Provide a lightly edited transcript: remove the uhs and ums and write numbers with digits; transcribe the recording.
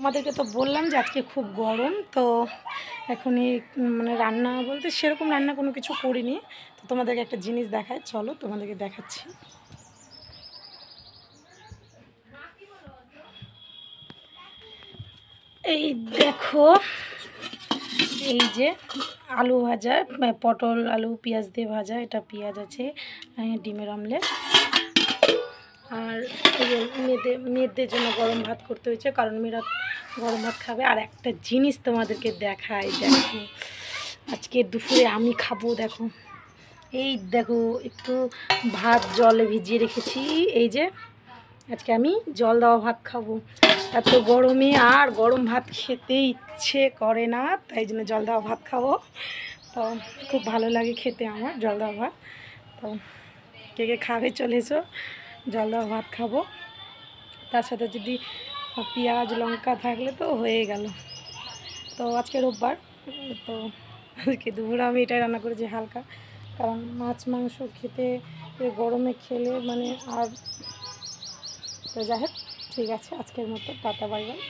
তোমাদেরকে তো বললাম যে আজকে খুব গরম, তো এখনই মানে রান্না বলতে সেরকম রান্না কোনো কিছু করিনি। তো তোমাদেরকে একটা জিনিস দেখায়, চলো তোমাদেরকে দেখাচ্ছি। এই দেখো, এই যে আলু ভাজা, পটল আলু পেঁয়াজ দিয়ে ভাজা, এটা পেঁয়াজ আছে, ডিমের অমলেট, আর মেয়েদের জন্য গরম ভাত করতে হয়েছে, কারণ মেয়েরা গরম ভাত খাবে। আর একটা জিনিস তোমাদেরকে দেখাই, দেখো আজকে দুপুরে আমি খাবো। দেখো, এই দেখো একটু ভাত জলে ভিজিয়ে রেখেছি, এই যে আজকে আমি জল দেওয়া ভাত খাবো। এত গরমে আর গরম ভাত খেতে ইচ্ছে করে না, তাই জন্য জল দেওয়া ভাত খাবো। তো খুব ভালো লাগে খেতে আমার জল দেওয়া ভাত। তো কে কে খাবে চলে এসো, জল দেওয়া ভাত খাবো। তার সাথে যদি পেঁয়াজ লঙ্কা থাকলে তো হয়ে গেল। তো আজকে রোববার, তো আজকে দুপুরে আমি এটাই রান্না করেছি হালকা, কারণ মাছ মাংস খেতে গরমে খেলে মানে আর। তো যাই হোক, ঠিক আছে, আজকের মতো টাটা, বাই বাই।